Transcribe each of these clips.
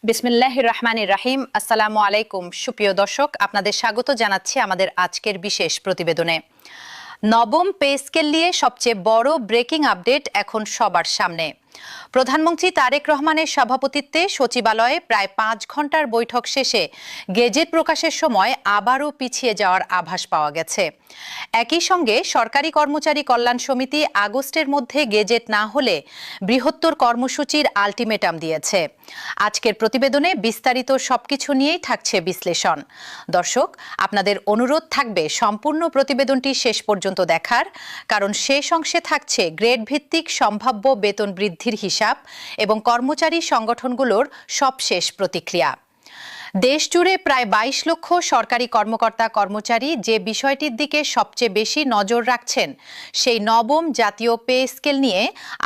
বিসমিল্লাহির রহমানির রহিম। আসসালামু আলাইকুম সুপ্রিয় দর্শক, আপনাদের স্বাগত জানাচ্ছি আমাদের আজকের বিশেষ প্রতিবেদনে। নবম পে স্কেল নিয়ে সবচেয়ে বড় ব্রেকিং আপডেট এখন সবার সামনে। প্রধানমন্ত্রী তারেক রহমানের সভাপতিত্বে সচিবালয়ে প্রায় 5 ঘন্টার বৈঠক শেষে গেজেট প্রকাশের সময় আবারও পিছিয়ে যাওয়ার আভাস পাওয়া গেছে। একই সঙ্গে সরকারি কর্মচারী কল্যাণ সমিতি আগস্টের মধ্যে গেজেট না হলে বৃহত্তর কর্মসূচির আলটিমেটাম দিয়েছে। আজকের প্রতিবেদনে বিস্তারিত সবকিছু নিয়েই থাকছে বিশ্লেষণ। দর্শক, আপনাদের অনুরোধ থাকবে সম্পূর্ণ প্রতিবেদনটি শেষ পর্যন্ত দেখার, কারণ শেষ অংশে থাকছে গ্রেড ভিত্তিক সম্ভাব্য বেতন বৃদ্ধির হিসাব এবং কর্মচারী সংগঠনগুলোর সবশেষ প্রতিক্রিয়া। দেশজুড়ে প্রায় 22 লক্ষ সরকারি কর্মকর্তা কর্মচারী যে বিষয়টির দিকে সবচেয়ে বেশি নজর রাখছেন, সেই নবম জাতীয় পে স্কেল নিয়ে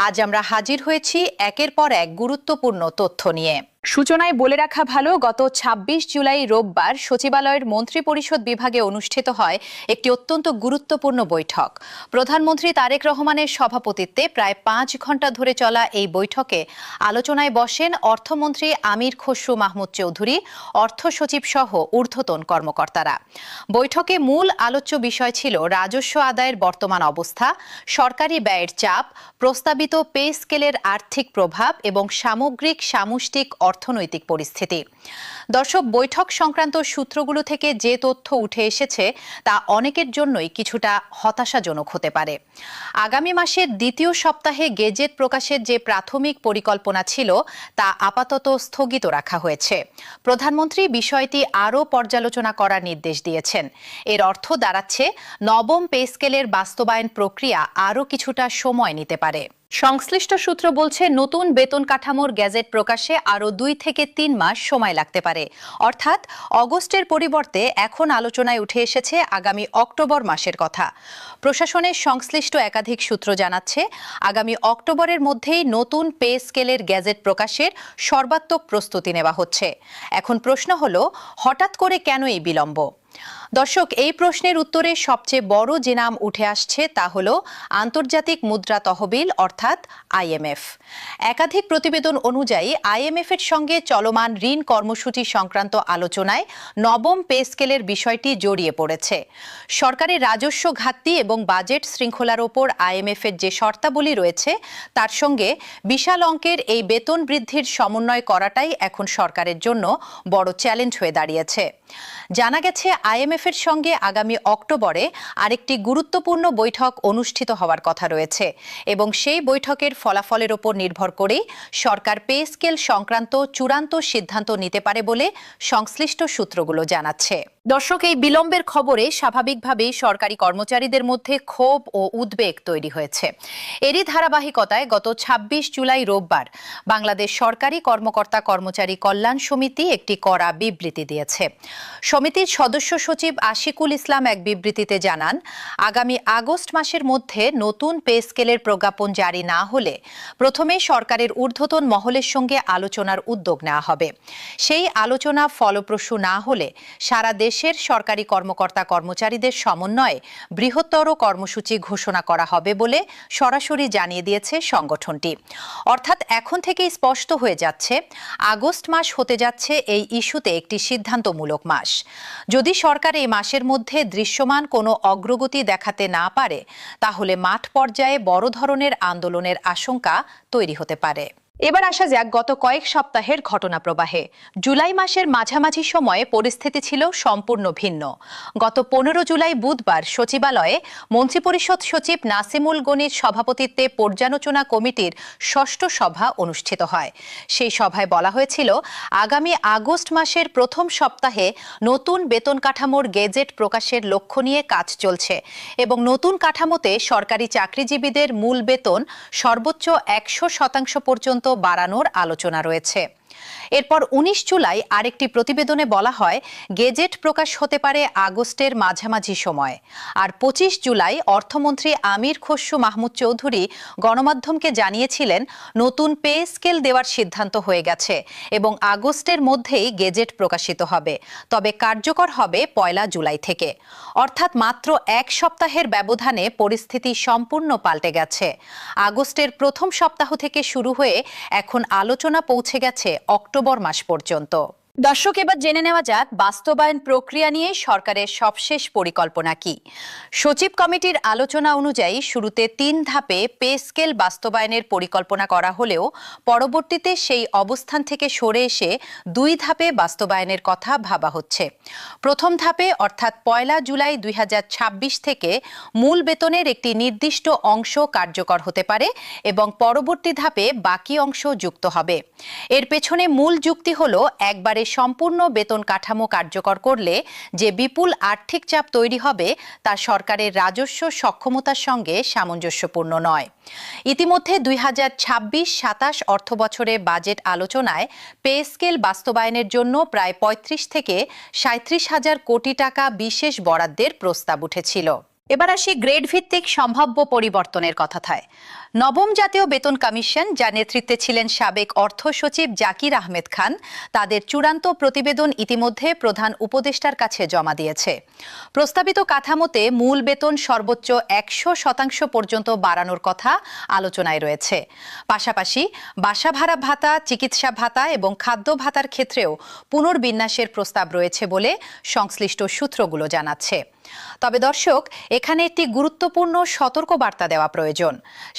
আজ আমরা হাজির হয়েছি একের পর এক গুরুত্বপূর্ণ তথ্য নিয়ে। সূচনায় বলে রাখা ভালো, গত ২৬ জুলাই রোববার সচিবালয়ের মন্ত্রিপরিষদ বিভাগে অনুষ্ঠিত হয় একটি অত্যন্ত গুরুত্বপূর্ণ বৈঠক। প্রধানমন্ত্রী তারেক রহমানের সভাপতিত্বে প্রায় 5 ঘন্টা ধরে চলা এই বৈঠকে আলোচনায় বসেন অর্থমন্ত্রী আমির খসরু মাহমুদ চৌধুরী, অর্থ সচিব সহ ঊর্ধ্বতন কর্মকর্তারা। বৈঠকে মূল আলোচ্য বিষয় ছিল রাজস্ব আদায়ের বর্তমান অবস্থা, সরকারি ব্যয়ের চাপ, প্রস্তাবিত পে স্কেলের আর্থিক প্রভাব এবং সামগ্রিক সামষ্টিক অর্থনৈতিক পরিস্থিতি। দর্শক, বৈঠক সংক্রান্ত সূত্রগুলো থেকে যে তথ্য উঠে এসেছে তা অনেকের জন্যই কিছুটা হতাশাজনক হতে পারে। আগামী মাসের দ্বিতীয় সপ্তাহে গেজেট প্রকাশের যে প্রাথমিক পরিকল্পনা ছিল তা আপাতত স্থগিত রাখা হয়েছে। প্রধানমন্ত্রী বিষয়টি আরও পর্যালোচনা করার নির্দেশ দিয়েছেন। এর অর্থ দাঁড়াচ্ছে নবম পে স্কেলের বাস্তবায়ন প্রক্রিয়া আরও কিছুটা সময় নিতে পারে। সংশ্লিষ্ট সূত্র বলছে, নতুন বেতন কাঠামোর গেজেট প্রকাশে আরও 2 থেকে 3 মাস সময় লাগতে পারে। অর্থাৎ অগস্টের পরিবর্তে এখন আলোচনায় উঠে এসেছে আগামী অক্টোবর মাসের কথা। প্রশাসনের সংশ্লিষ্ট একাধিক সূত্র জানাচ্ছে, আগামী অক্টোবরের মধ্যেই নতুন পে স্কেলের গেজেট প্রকাশের সর্বাত্মক প্রস্তুতি নেওয়া হচ্ছে। এখন প্রশ্ন হলো, হঠাৎ করে কেন এই বিলম্ব? দর্শক, এই প্রশ্নের উত্তরে সবচেয়ে বড় যে নাম উঠে আসছে তা হল আন্তর্জাতিক মুদ্রা তহবিল অর্থাৎ IMF। একাধিক প্রতিবেদন অনুযায়ী IMF এর সঙ্গে চলমান ঋণ কর্মসূচি সংক্রান্ত আলোচনায় নবম পে স্কেলের বিষয়টি জড়িয়ে পড়েছে। সরকারের রাজস্ব ঘাটতি এবং বাজেট শৃঙ্খলার ওপর IMF এর যে শর্তাবলী রয়েছে তার সঙ্গে বিশাল অঙ্কের এই বেতন বৃদ্ধির সমন্বয় করাটাই এখন সরকারের জন্য বড় চ্যালেঞ্জ হয়ে দাঁড়িয়েছে। জানা গেছে, IMF এর সঙ্গে আগামী অক্টোবরে আরেকটি গুরুত্বপূর্ণ বৈঠক অনুষ্ঠিত হওয়ার কথা রয়েছে এবং সেই বৈঠকের ফলাফলের ওপর নির্ভর করেই সরকার পে স্কেল সংক্রান্ত চূড়ান্ত সিদ্ধান্ত নিতে পারে বলে সংশ্লিষ্ট সূত্রগুলো জানাচ্ছে। দর্শক, এই বিলম্বের খবরে স্বাভাবিকভাবেই সরকারি কর্মচারীদের মধ্যে ক্ষোভ ও উদ্বেগ তৈরি হয়েছে। এরই ধারাবাহিকতায় গত ২৬ জুলাই রোববার বাংলাদেশ সরকারি কর্মকর্তা কর্মচারী কল্যাণ সমিতি একটি কড়া বিবৃতি দিয়েছে। সমিতির সদস্য সচিব আশিকুল ইসলাম এক বিবৃতিতে জানান, আগামী আগস্ট মাসের মধ্যে নতুন পে স্কেলের প্রজ্ঞাপন জারি না হলে প্রথমে সরকারের ঊর্ধ্বতন মহলের সঙ্গে আলোচনার উদ্যোগ নেওয়া হবে। সেই আলোচনা ফলপ্রসূ না হলে সারা দেশের সরকারি কর্মকর্তা কর্মচারীদের সমন্বয়ে বৃহত্তর কর্মসূচি ঘোষণা করা হবে বলে সরাসরি জানিয়ে দিয়েছে সংগঠনটি। অর্থাৎ এখন থেকেই স্পষ্ট হয়ে যাচ্ছে, আগস্ট মাস হতে যাচ্ছে এই ইস্যুতে একটি সিদ্ধান্তমূলক মাস। যদি সরকার এই মাসের মধ্যে দৃশ্যমান কোনো অগ্রগতি দেখাতে না পারে, তাহলে মাঠ পর্যায়ে বড় ধরনের আন্দোলনের আশঙ্কা তৈরি হতে পারে। এবার আসা যাক গত কয়েক সপ্তাহের ঘটনা প্রবাহে। জুলাই মাসের মাঝামাঝি সময়ে পরিস্থিতি ছিল সম্পূর্ণ ভিন্ন। গত 15 জুলাই বুধবার সচিবালয়ে মন্ত্রিপরিষদ সচিব নাসিমুল গনির সভাপতিত্বে পর্যালোচনা কমিটির ৬ষ্ঠ সভা অনুষ্ঠিত হয়। সেই সভায় বলা হয়েছিল, আগামী আগস্ট মাসের প্রথম সপ্তাহে নতুন বেতন কাঠামোর গেজেট প্রকাশের লক্ষ্য নিয়ে কাজ চলছে এবং নতুন কাঠামোতে সরকারি চাকরিজীবীদের মূল বেতন সর্বোচ্চ ১০০% পর্যন্ত বাড়ানোর আলোচনা রয়েছে। এরপর ১৯ জুলাই আরেকটি প্রতিবেদনে বলা হয়, গেজেট প্রকাশ হতে পারে আগস্টের মাঝামাঝি সময়। আর ২৫ জুলাই অর্থমন্ত্রী আমির খসরু মাহমুদ চৌধুরী গণমাধ্যমকে জানিয়েছিলেন, নতুন পে স্কেল দেওয়ার সিদ্ধান্ত হয়ে গেছে এবং আগস্টের মধ্যেই গেজেট প্রকাশিত হবে, তবে কার্যকর হবে ১ জুলাই থেকে। অর্থাৎ মাত্র 1 সপ্তাহের ব্যবধানে পরিস্থিতি সম্পূর্ণ পাল্টে গেছে। আগস্টের প্রথম সপ্তাহ থেকে শুরু হয়ে এখন আলোচনা পৌঁছে গেছে অক্টোবর মাস পর্যন্ত। দর্শক, এবার জেনে নেওয়া যাক বাস্তবায়ন প্রক্রিয়া নিয়ে সরকারের সবশেষ পরিকল্পনা কি। সচিব কমিটির আলোচনা অনুযায়ী শুরুতে 3 ধাপে পে স্কেল বাস্তবায়নের পরিকল্পনা করা হলেও পরবর্তীতে সেই অবস্থান থেকে সরে এসে 2 ধাপে বাস্তবায়নের কথা ভাবা হচ্ছে। প্রথম ধাপে অর্থাৎ 1 জুলাই 2026 থেকে মূল বেতনের একটি নির্দিষ্ট অংশ কার্যকর হতে পারে এবং পরবর্তী ধাপে বাকি অংশ যুক্ত হবে। এর পেছনে মূল যুক্তি হলো একবারে সম্পূর্ণ বেতন কাঠামো কার্যকর করলে যে বিপুল আর্থিক চাপ তৈরি হবে তা সরকারের রাজস্ব সক্ষমতার সঙ্গে সামঞ্জস্যপূর্ণ নয়। ইতিমধ্যে 2026-27 অর্থবছরে বাজেট আলোচনায় পে স্কেল বাস্তবায়নের জন্য প্রায় 35 থেকে 37 হাজার কোটি টাকা বিশেষ বরাদ্দের প্রস্তাব উঠেছিল। এবার আসি গ্রেড ভিত্তিক সম্ভাব্য পরিবর্তনের কথায়। নবম জাতীয় বেতন কমিশন, যার নেতৃত্বে ছিলেন সাবেক অর্থ সচিব জাকির আহমেদ খান, তাদের চূড়ান্ত প্রতিবেদন ইতিমধ্যে প্রধান উপদেষ্টার কাছে জমা দিয়েছে। প্রস্তাবিত কাঠামোতে মূল বেতন সর্বোচ্চ 100% পর্যন্ত বাড়ানোর কথা আলোচনায় রয়েছে। পাশাপাশি বাসা ভাড়া ভাতা, চিকিৎসা ভাতা এবং খাদ্য ভাতার ক্ষেত্রেও পুনর্বিন্যাসের প্রস্তাব রয়েছে বলে সংশ্লিষ্ট সূত্রগুলো জানাচ্ছে। তবে দর্শক, এখানে একটি গুরুত্বপূর্ণ সতর্কবার্তা দেওয়া প্রয়োজন।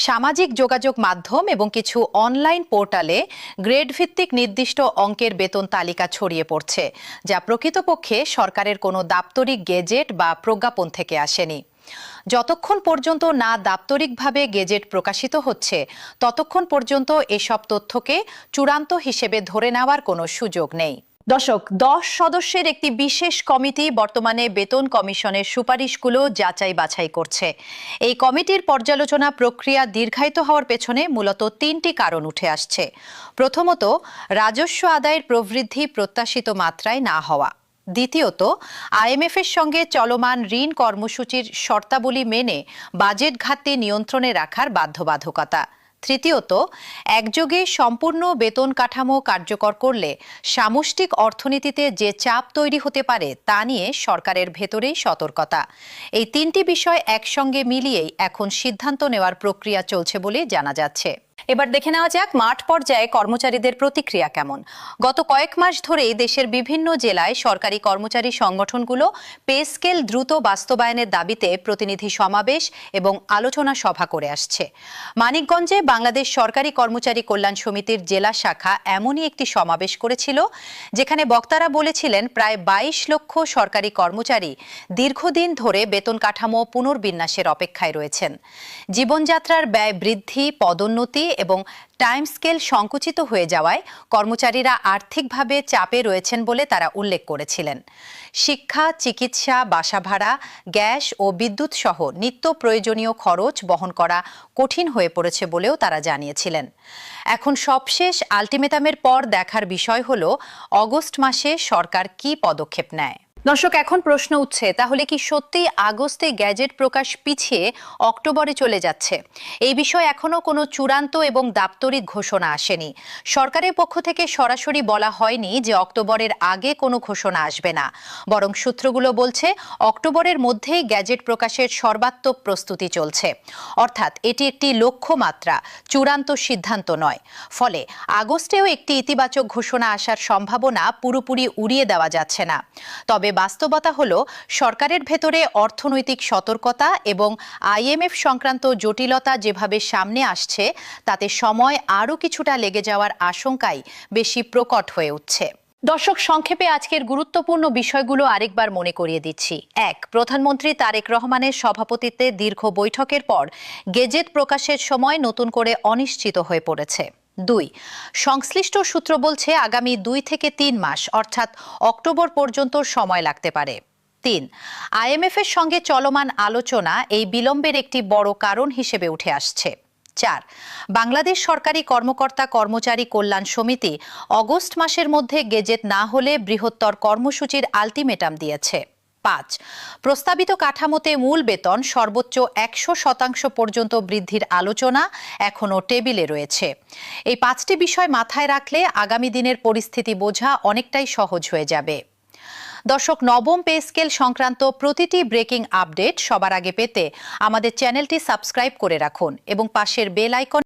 সামাজিক যোগাযোগ মাধ্যম এবং কিছু অনলাইন পোর্টালে গ্রেড ভিত্তিক নির্দিষ্ট অঙ্কের বেতন তালিকা ছড়িয়ে পড়ছে, যা প্রকৃতপক্ষে সরকারের কোনো দাপ্তরিক গেজেট বা প্রজ্ঞাপন থেকে আসেনি। যতক্ষণ পর্যন্ত না দাপ্তরিকভাবে গেজেট প্রকাশিত হচ্ছে, ততক্ষণ পর্যন্ত এসব তথ্যকে চূড়ান্ত হিসেবে ধরে নেওয়ার কোনো সুযোগ নেই। দর্শক, 10 সদস্যের একটি বিশেষ কমিটি বর্তমানে বেতন কমিশনের সুপারিশগুলো যাচাই বাছাই করছে। এই কমিটির পর্যালোচনা প্রক্রিয়া দীর্ঘায়িত হওয়ার পেছনে মূলত 3টি কারণ উঠে আসছে। প্রথমত, রাজস্ব আদায়ের প্রবৃদ্ধি প্রত্যাশিত মাত্রায় না হওয়া। দ্বিতীয়ত, IMF এর সঙ্গে চলমান ঋণ কর্মসূচির শর্তাবলী মেনে বাজেট ঘাটতি নিয়ন্ত্রণে রাখার বাধ্যবাধকতা। তৃতীয়ত, একযোগে সম্পূর্ণ বেতন কাঠামো কার্যকর করলে সামষ্টিক অর্থনীতিতে যে চাপ তৈরি হতে পারে তা নিয়ে সরকারের ভেতরেই সতর্কতা। এই 3টি বিষয় একসঙ্গে মিলিয়েই এখন সিদ্ধান্ত নেওয়ার প্রক্রিয়া চলছে বলে জানা যাচ্ছে। এবার দেখে নেওয়া যাক মাঠ পর্যায়ে কর্মচারীদের প্রতিক্রিয়া কেমন। গত কয়েক মাস ধরেই দেশের বিভিন্ন জেলায় সরকারি কর্মচারী সংগঠনগুলো পে স্কেল দ্রুত বাস্তবায়নের দাবিতে প্রতিনিধি সমাবেশ এবং আলোচনা সভা করে আসছে। মানিকগঞ্জে বাংলাদেশ সরকারি কর্মচারী কল্যাণ সমিতির জেলা শাখা এমনই একটি সমাবেশ করেছিল, যেখানে বক্তারা বলেছিলেন প্রায় 22 লক্ষ সরকারি কর্মচারী দীর্ঘদিন ধরে বেতন কাঠামো পুনর্বিন্যাসের অপেক্ষায় রয়েছেন। জীবনযাত্রার ব্যয় বৃদ্ধি, পদোন্নতি এবং টাইম স্কেল সংকুচিত হয়ে যাওয়ায় কর্মচারীরা আর্থিকভাবে চাপে রয়েছেন বলে তারা উল্লেখ করেছিলেন। শিক্ষা, চিকিৎসা, বাসা ভাড়া, গ্যাস ও বিদ্যুৎ সহ নিত্য প্রয়োজনীয় খরচ বহন করা কঠিন হয়ে পড়েছে বলেও তারা জানিয়েছিলেন। এখন সবশেষ আলটিমেটামের পর দেখার বিষয় হলো অগস্ট মাসে সরকার কী পদক্ষেপ নেয়। দর্শক, এখন প্রশ্ন উঠছে, তাহলে কি সত্যি আগস্টে গ্যাজেট প্রকাশ পিছিয়ে অক্টোবরে চলে যাচ্ছে? এই বিষয়ে এখনো কোনো চূড়ান্ত এবং দাপ্তরিক ঘোষণা আসেনি। সরকারের পক্ষ থেকে সরাসরি বলা হয়নি যে অক্টোবরের আগে কোনো ঘোষণা আসবে না, বরং সূত্রগুলো বলছে অক্টোবরের মধ্যেই গ্যাজেট প্রকাশের সর্বাত্মক প্রস্তুতি চলছে। অর্থাৎ এটি একটি লক্ষ্যমাত্রা, চূড়ান্ত সিদ্ধান্ত নয়। ফলে আগস্টেও একটি ইতিবাচক ঘোষণা আসার সম্ভাবনা পুরোপুরি উড়িয়ে দেওয়া যাচ্ছে না। তবে বাস্তবতা হলো সরকারের ভেতরে অর্থনৈতিক সতর্কতা এবং IMF সংক্রান্ত জটিলতা যেভাবে সামনে আসছে, তাতে সময় আরও কিছুটা লেগে যাওয়ার আশঙ্কাই বেশি প্রকট হয়ে উঠছে। দর্শক, সংক্ষেপে আজকের গুরুত্বপূর্ণ বিষয়গুলো আরেকবার মনে করিয়ে দিচ্ছি। 1. প্রধানমন্ত্রী তারেক রহমানের সভাপতিত্বে দীর্ঘ বৈঠকের পর গেজেট প্রকাশের সময় নতুন করে অনিশ্চিত হয়ে পড়েছে। 2. সংশ্লিষ্ট সূত্র বলছে আগামী 2 থেকে 3 মাস অর্থাৎ অক্টোবর পর্যন্ত সময় লাগতে পারে। 3. IMF এর সঙ্গে চলমান আলোচনা এই বিলম্বের একটি বড় কারণ হিসেবে উঠে আসছে। 4. বাংলাদেশ সরকারি কর্মকর্তা কর্মচারী কল্যাণ সমিতি অগস্ট মাসের মধ্যে গেজেট না হলে বৃহত্তর কর্মসূচির আলটিমেটাম দিয়েছে। 5. প্রস্তাবিত কাঠামোতে মূল বেতন সর্বোচ্চ 100% পর্যন্ত বৃদ্ধির আলোচনা এখনও টেবিলে রয়েছে। এই 5টি বিষয় মাথায় রাখলে আগামী দিনের পরিস্থিতি বোঝা অনেকটাই সহজ হয়ে যাবে। দর্শক, নবম পে স্কেল সংক্রান্ত প্রতিটি ব্রেকিং আপডেট সবার আগে পেতে আমাদের চ্যানেলটি সাবস্ক্রাইব করে রাখুন এবং পাশের বেল আইকন